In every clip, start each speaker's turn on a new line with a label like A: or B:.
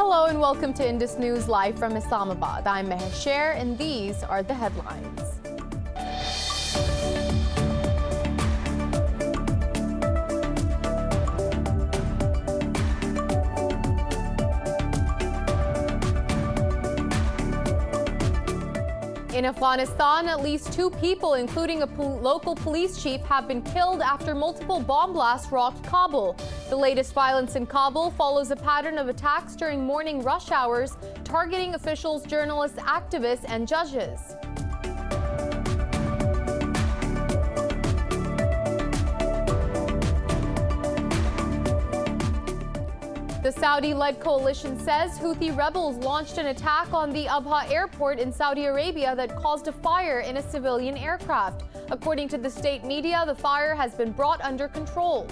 A: Hello and welcome to Indus News live from Islamabad. I'm Meher and these are the headlines. In Afghanistan, at least 2 people, including a local police chief, have been killed after multiple bomb blasts rocked Kabul. The latest violence in Kabul follows a pattern of attacks during morning rush hours, targeting officials, journalists, activists, and judges. The Saudi-led coalition says Houthi rebels launched an attack on the Abha airport in Saudi Arabia that caused a fire in a civilian aircraft. According to the state media, the fire has been brought under control.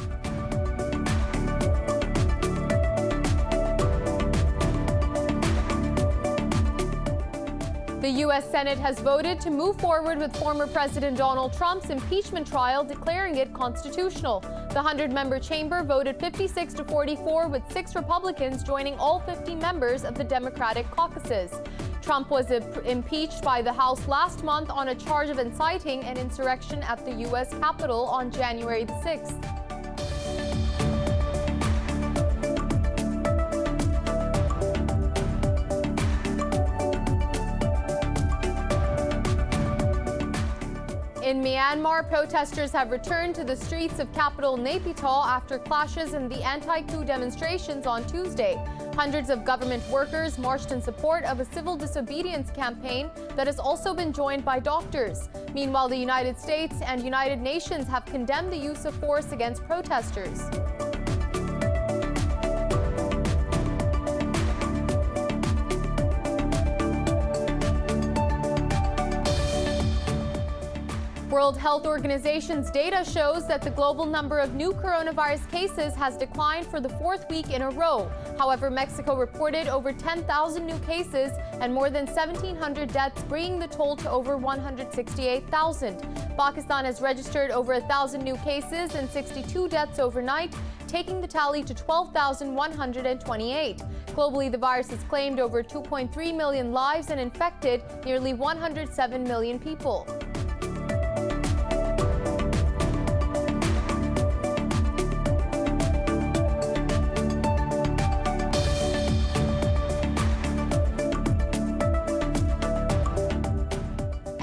A: The U.S. Senate has voted to move forward with former President Donald Trump's impeachment trial, declaring it constitutional. The 100-member chamber voted 56-44, with 6 Republicans joining all 50 members of the Democratic caucuses. Trump was impeached by the House last month on a charge of inciting an insurrection at the U.S. Capitol on January 6th. In Myanmar, protesters have returned to the streets of capital Naypyidaw after clashes in the anti-coup demonstrations on Tuesday. Hundreds of government workers marched in support of a civil disobedience campaign that has also been joined by doctors. Meanwhile, the United States and United Nations have condemned the use of force against protesters. World Health Organization's data shows that the global number of new coronavirus cases has declined for the 4th week in a row. However, Mexico reported over 10,000 new cases and more than 1,700 deaths, bringing the toll to over 168,000. Pakistan has registered over 1,000 new cases and 62 deaths overnight, taking the tally to 12,128. Globally, the virus has claimed over 2.3 million lives and infected nearly 107 million people.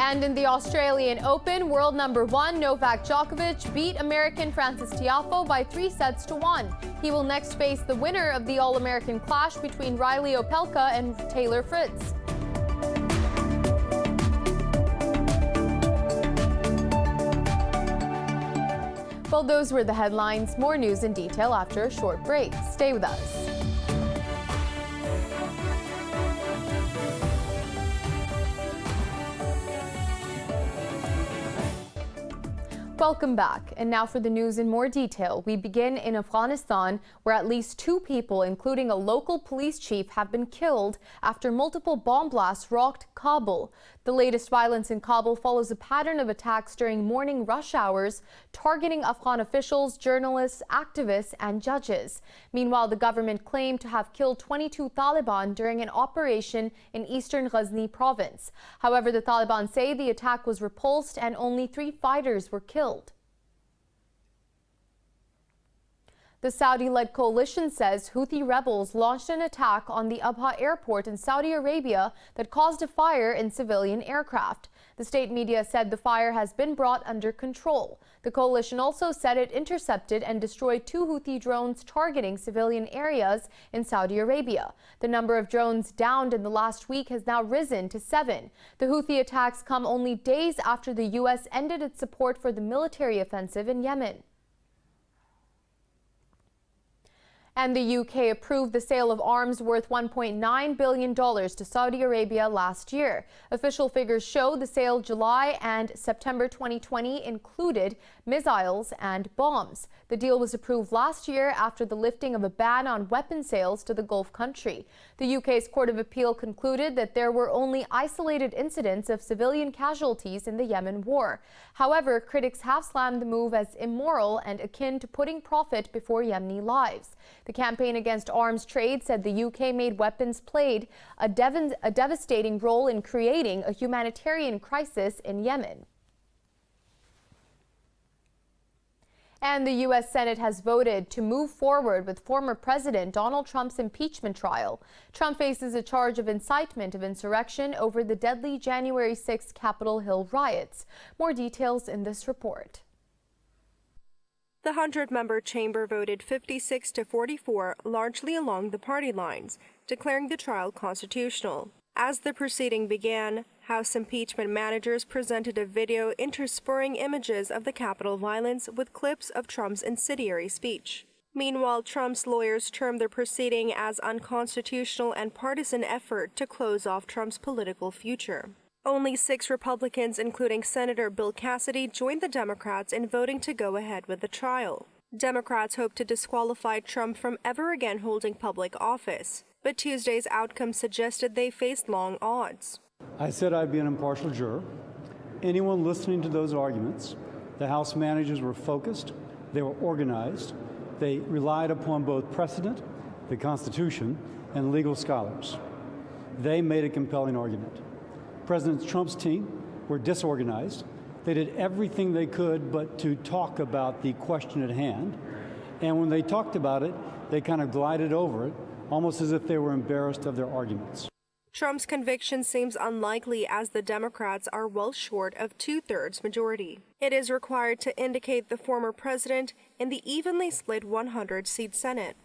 A: And in the Australian Open, world number 1 Novak Djokovic beat American Francis Tiafoe by 3-1. He will next face the winner of the All-American clash between Riley Opelka and Taylor Fritz. Well, those were the headlines. More news in detail after a short break. Stay with us. Welcome back. And now for the news in more detail. We begin in Afghanistan, where at least 2 people, including a local police chief, have been killed after multiple bomb blasts rocked Kabul. The latest violence in Kabul follows a pattern of attacks during morning rush hours, targeting Afghan officials, journalists, activists, and judges. Meanwhile, the government claimed to have killed 22 Taliban during an operation in eastern Ghazni province. However, the Taliban say the attack was repulsed and only 3 fighters were killed. The Saudi-led coalition says Houthi rebels launched an attack on the Abha airport in Saudi Arabia that caused a fire in civilian aircraft. The state media said the fire has been brought under control. The coalition also said it intercepted and destroyed 2 Houthi drones targeting civilian areas in Saudi Arabia. The number of drones downed in the last week has now risen to 7. The Houthi attacks come only days after the U.S. ended its support for the military offensive in Yemen. And the UK approved the sale of arms worth $1.9 billion to Saudi Arabia last year. Official figures show the sale July and September 2020 included missiles and bombs. The deal was approved last year after the lifting of a ban on weapon sales to the Gulf country. The UK's Court of Appeal concluded that there were only isolated incidents of civilian casualties in the Yemen war. However, critics have slammed the move as immoral and akin to putting profit before Yemeni lives. The Campaign Against Arms Trade said the UK-made weapons played a devastating role in creating a humanitarian crisis in Yemen. And the U.S. Senate has voted to move forward with former President Donald Trump's impeachment trial. Trump faces a charge of incitement of insurrection over the deadly January 6th Capitol Hill riots. More details in this report.
B: The 100-member chamber voted 56 to 44, largely along the party lines, declaring the trial constitutional. As the proceeding began, House impeachment managers presented a video interspersing images of the Capitol violence with clips of Trump's incendiary speech. Meanwhile, Trump's lawyers termed the proceeding as unconstitutional and partisan effort to close off Trump's political future. Only 6 Republicans, including Senator Bill Cassidy, joined the Democrats in voting to go ahead with the trial. Democrats hope to disqualify Trump from ever again holding public office, but Tuesday's outcome suggested they faced long odds.
C: I said I'd be an impartial juror. Anyone listening to those arguments, the House managers were focused, they were organized, they relied upon both precedent, the Constitution, and legal scholars. They made a compelling argument. President Trump's team were disorganized. They did everything they could but to talk about the question at hand. And when they talked about it, they kind of glided over it, almost as if they were embarrassed of their arguments.
B: Trump's conviction seems unlikely as the Democrats are well short of 2/3 majority. It is required to indicate the former president in the evenly split 100-seat Senate.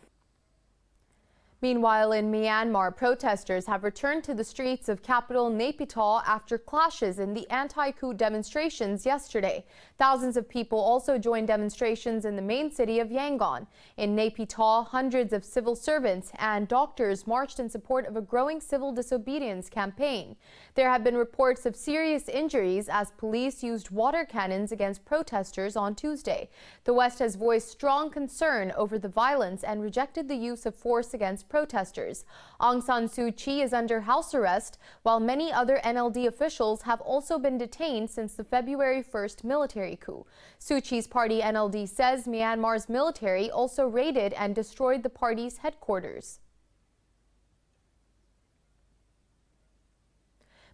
A: Meanwhile, in Myanmar, protesters have returned to the streets of capital Naypyidaw after clashes in the anti-coup demonstrations yesterday. Thousands of people also joined demonstrations in the main city of Yangon. In Naypyidaw, hundreds of civil servants and doctors marched in support of a growing civil disobedience campaign. There have been reports of serious injuries as police used water cannons against protesters on Tuesday. The West has voiced strong concern over the violence and rejected the use of force against protesters. Aung San Suu Kyi is under house arrest, while many other NLD officials have also been detained since the February 1st military coup. Suu Kyi's party NLD says Myanmar's military also raided and destroyed the party's headquarters.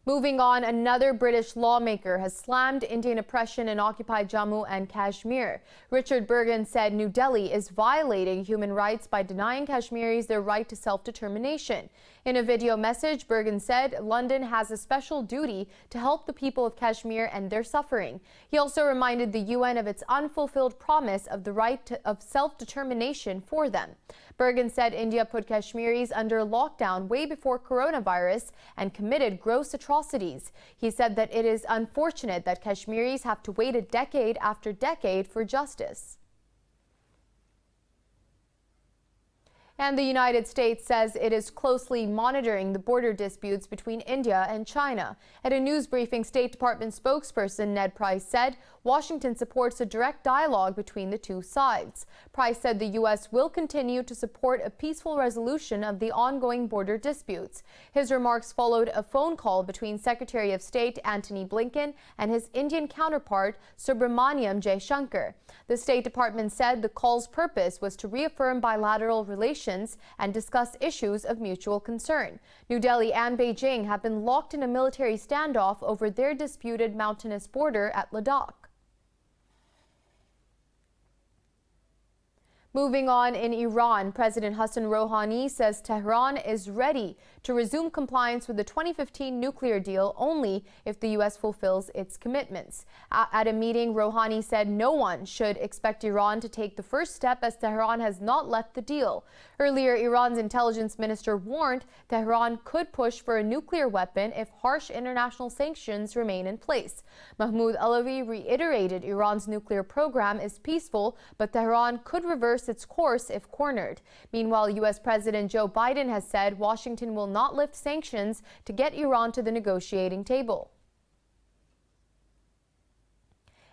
A: Moving on, another British lawmaker has slammed Indian oppression in occupied Jammu and Kashmir. Richard Burgon said New Delhi is violating human rights by denying Kashmiris their right to self-determination. In a video message, Burgon said London has a special duty to help the people of Kashmir and their suffering. He also reminded the UN of its unfulfilled promise of the right of self-determination for them. Burgon said India put Kashmiris under lockdown way before coronavirus and committed gross atrocities. He said that it is unfortunate that Kashmiris have to wait a decade after decade for justice. And the United States says it is closely monitoring the border disputes between India and China. At a news briefing, State Department spokesperson Ned Price said Washington supports a direct dialogue between the two sides. Price said the U.S. will continue to support a peaceful resolution of the ongoing border disputes. His remarks followed a phone call between Secretary of State Antony Blinken and his Indian counterpart Subramaniam Jaishankar. The State Department said the call's purpose was to reaffirm bilateral relations and discuss issues of mutual concern. New Delhi and Beijing have been locked in a military standoff over their disputed mountainous border at Ladakh. Moving on, in Iran, President Hassan Rouhani says Tehran is ready to resume compliance with the 2015 nuclear deal only if the U.S. fulfills its commitments. At a meeting, Rouhani said no one should expect Iran to take the first step as Tehran has not left the deal. Earlier, Iran's intelligence minister warned Tehran could push for a nuclear weapon if harsh international sanctions remain in place. Mahmoud Alawi reiterated Iran's nuclear program is peaceful, but Tehran could reverse its course if cornered. Meanwhile, U.S. President Joe Biden has said Washington will not lift sanctions to get Iran to the negotiating table.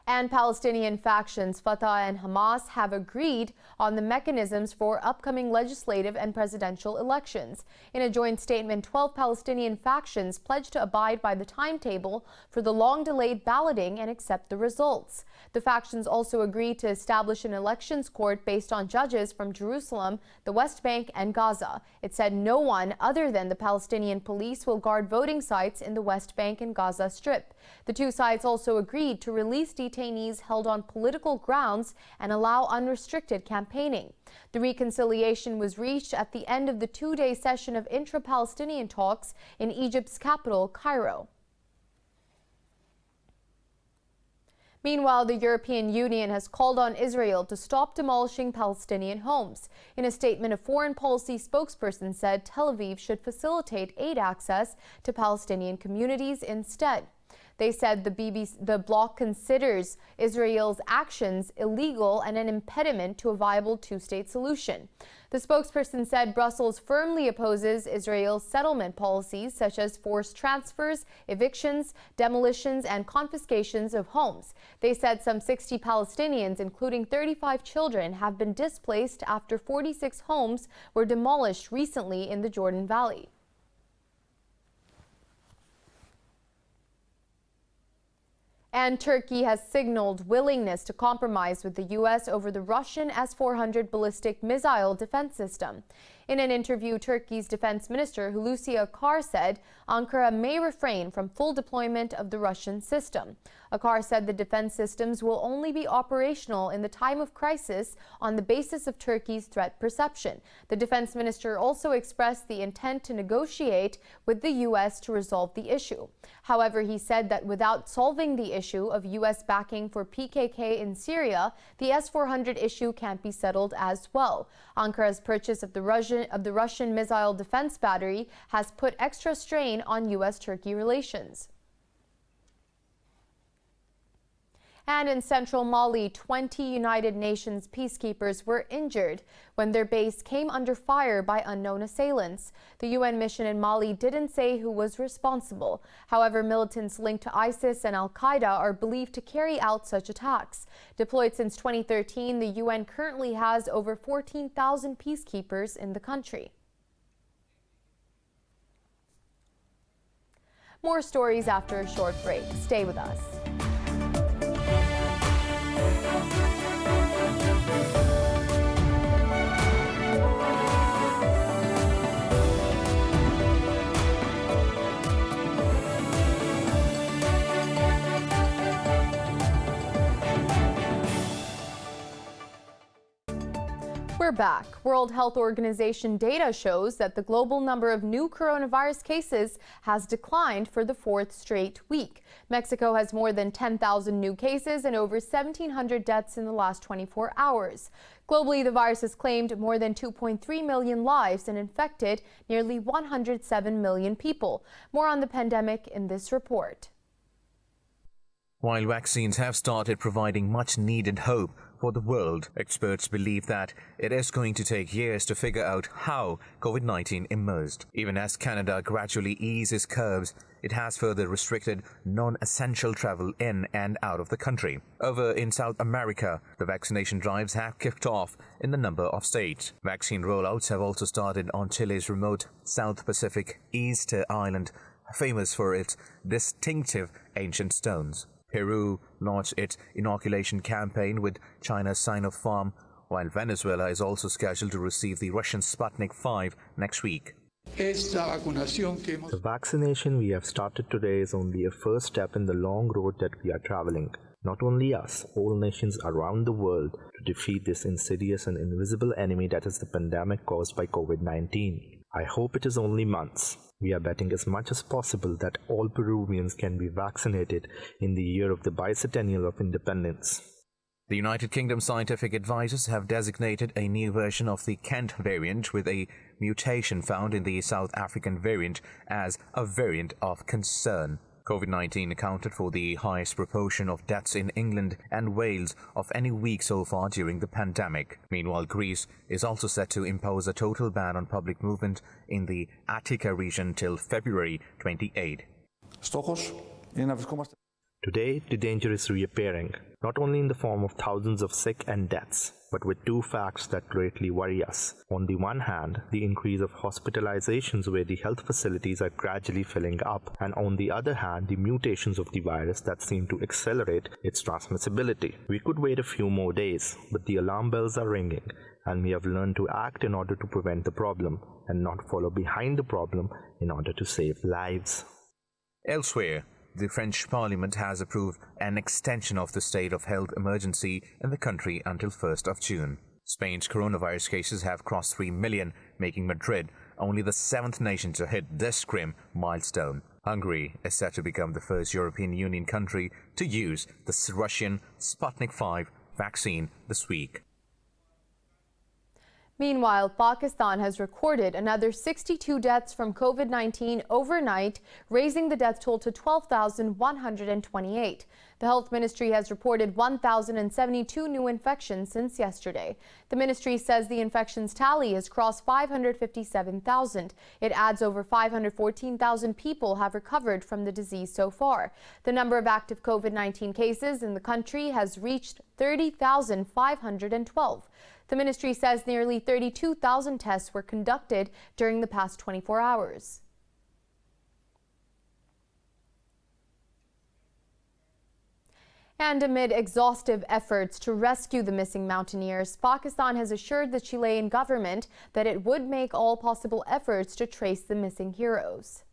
A: And Palestinian factions Fatah and Hamas have agreed on the mechanisms for upcoming legislative and presidential elections. In a joint statement, 12 Palestinian factions pledged to abide by the timetable for the long-delayed balloting and accept the results. The factions also agreed to establish an elections court based on judges from Jerusalem, the West Bank, and Gaza. It said no one other than the Palestinian police will guard voting sites in the West Bank and Gaza Strip. The two sides also agreed to release detainees held on political grounds and allow unrestricted campaigning. The reconciliation was reached at the end of the two-day session of intra-Palestinian talks in Egypt's capital, Cairo. Meanwhile, the European Union has called on Israel to stop demolishing Palestinian homes. In a statement, a foreign policy spokesperson said Tel Aviv should facilitate aid access to Palestinian communities instead. They said the bloc considers Israel's actions illegal and an impediment to a viable two-state solution. The spokesperson said Brussels firmly opposes Israel's settlement policies such as forced transfers, evictions, demolitions, and confiscations of homes. They said some 60 Palestinians, including 35 children, have been displaced after 46 homes were demolished recently in the Jordan Valley. And Turkey has signaled willingness to compromise with the U.S. over the Russian S-400 ballistic missile defense system. In an interview, Turkey's defense minister Hulusi Akar said Ankara may refrain from full deployment of the Russian system. Akar said the defense systems will only be operational in the time of crisis on the basis of Turkey's threat perception. The defense minister also expressed the intent to negotiate with the U.S. to resolve the issue. However, he said that without solving the issue of U.S. backing for PKK in Syria, the S-400 issue can't be settled as well. Ankara's purchase of the Russian missile defense battery has put extra strain on U.S.-Turkey relations. And in central Mali, 20 United Nations peacekeepers were injured when their base came under fire by unknown assailants. The UN mission in Mali didn't say who was responsible. However, militants linked to ISIS and Al-Qaeda are believed to carry out such attacks. Deployed since 2013, the UN currently has over 14,000 peacekeepers in the country. More stories after a short break. Stay with us. We're back. World Health Organization data shows that the global number of new coronavirus cases has declined for the fourth straight week. Mexico has more than 10,000 new cases and over 1,700 deaths in the last 24 hours. Globally, the virus has claimed more than 2.3 million lives and infected nearly 107 million people. More on the pandemic in this report.
D: While vaccines have started providing much-needed hope for the world, experts believe that it is going to take years to figure out how COVID-19 emerged. Even as Canada gradually eases curbs, it has further restricted non-essential travel in and out of the country. Over in South America, the vaccination drives have kicked off in a number of states. Vaccine rollouts have also started on Chile's remote South Pacific Easter Island, famous for its distinctive ancient stones. Peru launched its inoculation campaign with China's Sinopharm, while Venezuela is also scheduled to receive the Russian Sputnik V next week.
E: The vaccination we have started today is only a first step in the long road that we are traveling. Not only us, all nations around the world, to defeat this insidious and invisible enemy that is the pandemic caused by COVID-19. I hope it is only months. We are betting as much as possible that all Peruvians can be vaccinated in the year of the bicentennial of independence.
D: The United Kingdom scientific advisors have designated a new version of the Kent variant with a mutation found in the South African variant as a variant of concern. COVID-19 accounted for the highest proportion of deaths in England and Wales of any week so far during the pandemic. Meanwhile, Greece is also set to impose a total ban on public movement in the Attica region till February 28.
E: Today, the danger is reappearing, not only in the form of thousands of sick and deaths, but with two facts that greatly worry us. On the one hand, the increase of hospitalizations where the health facilities are gradually filling up, and on the other hand, the mutations of the virus that seem to accelerate its transmissibility. We could wait a few more days, but the alarm bells are ringing, and we have learned to act in order to prevent the problem, and not follow behind the problem in order to save lives.
D: Elsewhere, the French Parliament has approved an extension of the state of health emergency in the country until 1st of June. Spain's coronavirus cases have crossed 3 million, making Madrid only the 7th nation to hit this grim milestone. Hungary is set to become the first European Union country to use the Russian Sputnik V vaccine this week.
A: Meanwhile, Pakistan has recorded another 62 deaths from COVID-19 overnight, raising the death toll to 12,128. The Health Ministry has reported 1,072 new infections since yesterday. The ministry says the infections tally has crossed 557,000. It adds over 514,000 people have recovered from the disease so far. The number of active COVID-19 cases in the country has reached 30,512. The ministry says nearly 32,000 tests were conducted during the past 24 hours. And amid exhaustive efforts to rescue the missing mountaineers, Pakistan has assured the Chilean government that it would make all possible efforts to trace the missing heroes.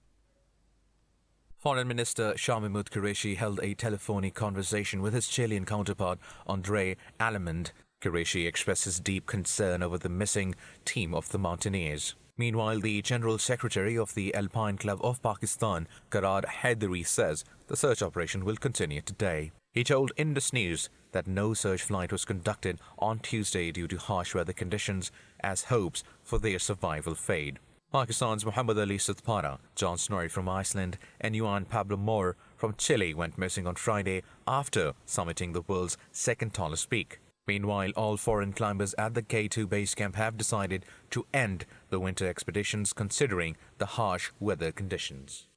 D: Foreign Minister Shah Mahmood Qureshi held a telephonic conversation with his Chilean counterpart Andre Alemand. Qureshi expressed his deep concern over the missing team of the mountaineers. Meanwhile, the General Secretary of the Alpine Club of Pakistan, Qarad Haidari, says the search operation will continue today. He told Indus News that no search flight was conducted on Tuesday due to harsh weather conditions, as hopes for their survival fade. Pakistan's Muhammad Ali Sudpara, John Snorri from Iceland, and Juan Pablo Moore from Chile went missing on Friday after summiting the world's second tallest peak. Meanwhile, all foreign climbers at the K2 base camp have decided to end the winter expeditions considering the harsh weather conditions.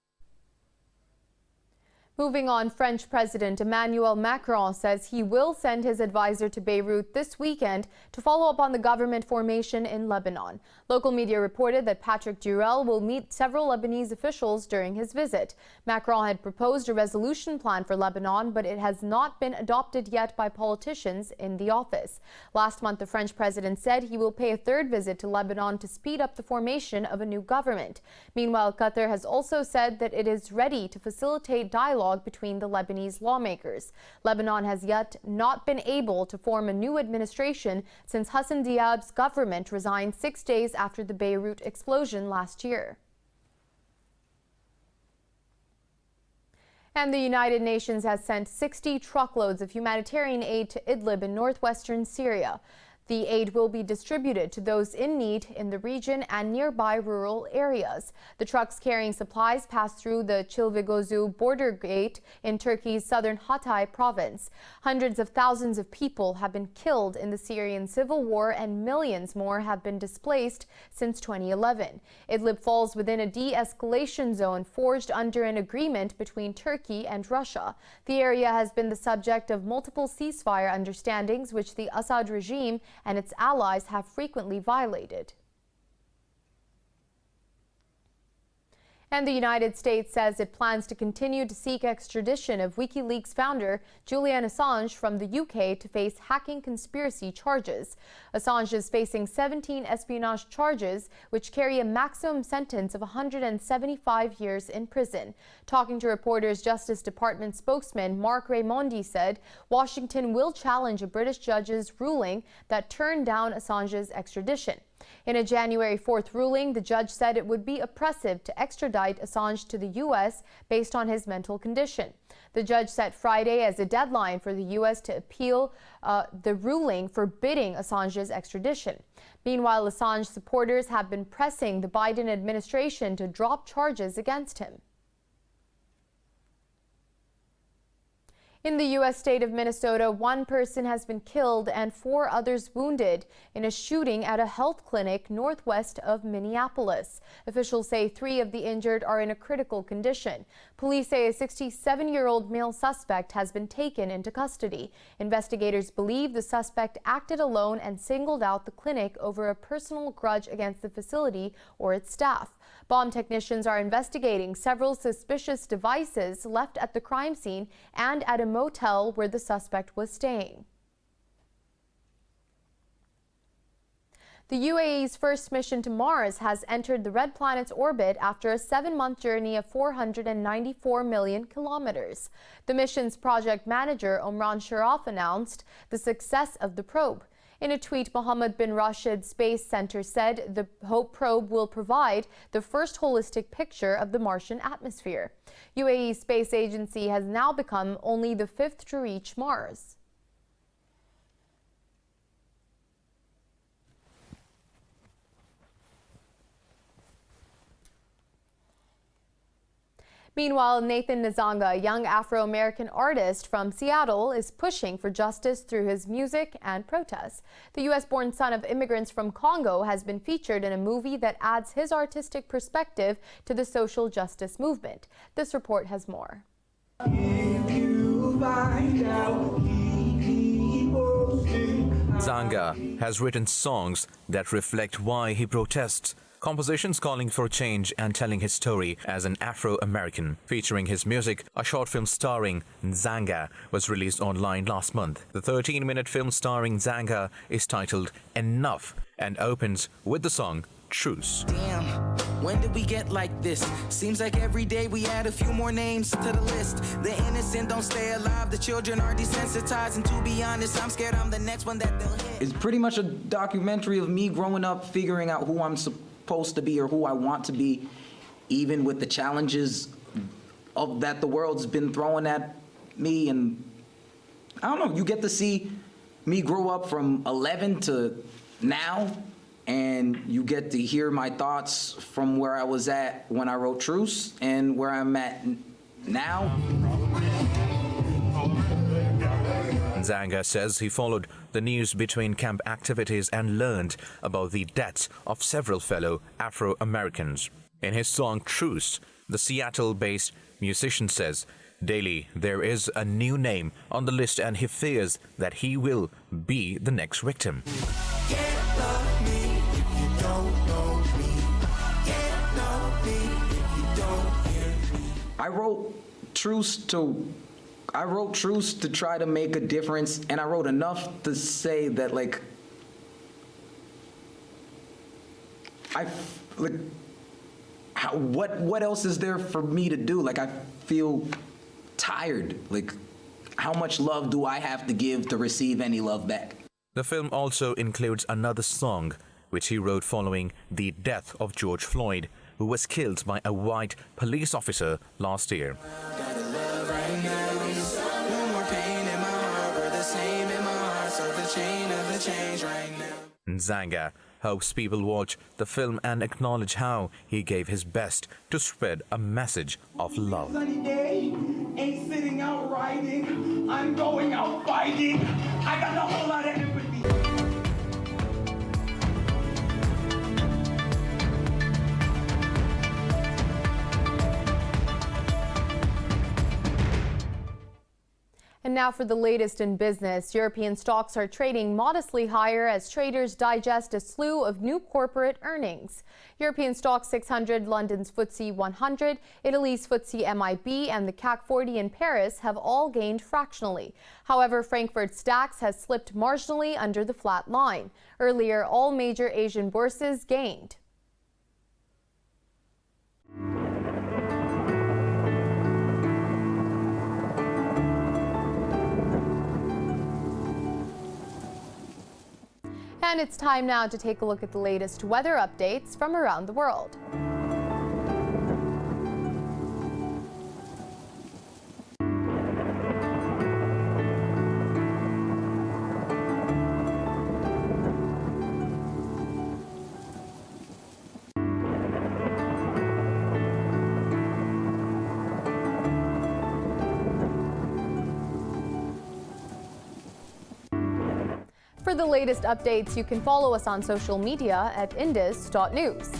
A: Moving on, French President Emmanuel Macron says he will send his advisor to Beirut this weekend to follow up on the government formation in Lebanon. Local media reported that Patrick Durrell will meet several Lebanese officials during his visit. Macron had proposed a resolution plan for Lebanon, but it has not been adopted yet by politicians in the office. Last month, the French president said he will pay a third visit to Lebanon to speed up the formation of a new government. Meanwhile, Qatar has also said that it is ready to facilitate dialogue between the Lebanese lawmakers. Lebanon has yet not been able to form a new administration since Hassan Diab's government resigned 6 days after the Beirut explosion last year. And the United Nations has sent 60 truckloads of humanitarian aid to Idlib in northwestern Syria. The aid will be distributed to those in need in the region and nearby rural areas. The trucks carrying supplies passed through the Çilvigozu border gate in Turkey's southern Hatay province. Hundreds of thousands of people have been killed in the Syrian civil war and millions more have been displaced since 2011. Idlib falls within a de-escalation zone forged under an agreement between Turkey and Russia. The area has been the subject of multiple ceasefire understandings which the Assad regime and its allies have frequently violated. And the United States says it plans to continue to seek extradition of WikiLeaks founder Julian Assange from the UK to face hacking conspiracy charges. Assange is facing 17 espionage charges, which carry a maximum sentence of 175 years in prison. Talking to reporters, Justice Department spokesman Mark Raimondi said Washington will challenge a British judge's ruling that turned down Assange's extradition. In a January 4th ruling, the judge said it would be oppressive to extradite Assange to the U.S. based on his mental condition. The judge set Friday as a deadline for the U.S. to appeal the ruling forbidding Assange's extradition. Meanwhile, Assange supporters have been pressing the Biden administration to drop charges against him. In the U.S. state of Minnesota, one person has been killed and 4 others wounded in a shooting at a health clinic northwest of Minneapolis. Officials say 3 of the injured are in a critical condition. Police say a 67-year-old male suspect has been taken into custody. Investigators believe the suspect acted alone and singled out the clinic over a personal grudge against the facility or its staff. Bomb technicians are investigating several suspicious devices left at the crime scene and at a motel where the suspect was staying. The UAE's first mission to Mars has entered the red planet's orbit after a 7-month journey of 494 million kilometers. The mission's project manager, Omran Sharaf, announced the success of the probe. In a tweet, Mohammed bin Rashid Space Center said the HOPE probe will provide the first holistic picture of the Martian atmosphere. UAE Space Agency has now become only the 5th to reach Mars. Meanwhile, Nathan Nzanga, a young Afro-American artist from Seattle, is pushing for justice through his music and protests. The U.S.-born son of immigrants from Congo has been featured in a movie that adds his artistic perspective to the social justice movement. This report has more.
D: Nzanga has written songs that reflect why he protests. Compositions calling for change and telling his story as an Afro-American. Featuring his music, a short film starring Nzanga was released online last month. The 13-minute film starring Nzanga is titled Enough and opens with the song Truce.
F: Damn, when did we get like this? Seems like every day we add a few more names to the list. The innocent don't stay alive, the children are desensitized, and to be honest, I'm scared I'm the next one that they'll hit.
G: It's pretty much a documentary of me growing up, figuring out who I'm supposed to be or who I want to be, even with the challenges of that the world's been throwing at me. And I don't know, you get to see me grow up from 11 to now, and you get to hear my thoughts from where I was at when I wrote Truce and where I'm at now.
D: Nzanga says he followed the news between camp activities and learned about the deaths of several fellow Afro-Americans. In his song Truce, the Seattle-based musician says, daily there is a new name on the list and he fears that he will be the next victim.
F: Can't love me if you don't know me. Can't know me if you don't hear me.
G: I wrote Truce to try to make a difference, and I wrote enough to say that, like, what else is there for me to do? Like, I feel tired. Like, how much love do I have to give to receive any love back?
D: The film also includes another song, which he wrote following the death of George Floyd, who was killed by a white police officer last year. Nzanga hopes people watch the film and acknowledge how he gave his best to spread a message of love.
H: Sunny day, ain't sitting out riding, I'm going out fighting. I got a whole lot of empathy.
A: And now for the latest in business. European stocks are trading modestly higher as traders digest a slew of new corporate earnings. European Stock 600, London's FTSE 100, Italy's FTSE MIB and the CAC 40 in Paris have all gained fractionally. However, Frankfurt's DAX has slipped marginally under the flat line. Earlier, all major Asian bourses gained. And it's time now to take a look at the latest weather updates from around the world. For the latest updates, you can follow us on social media at indus.news.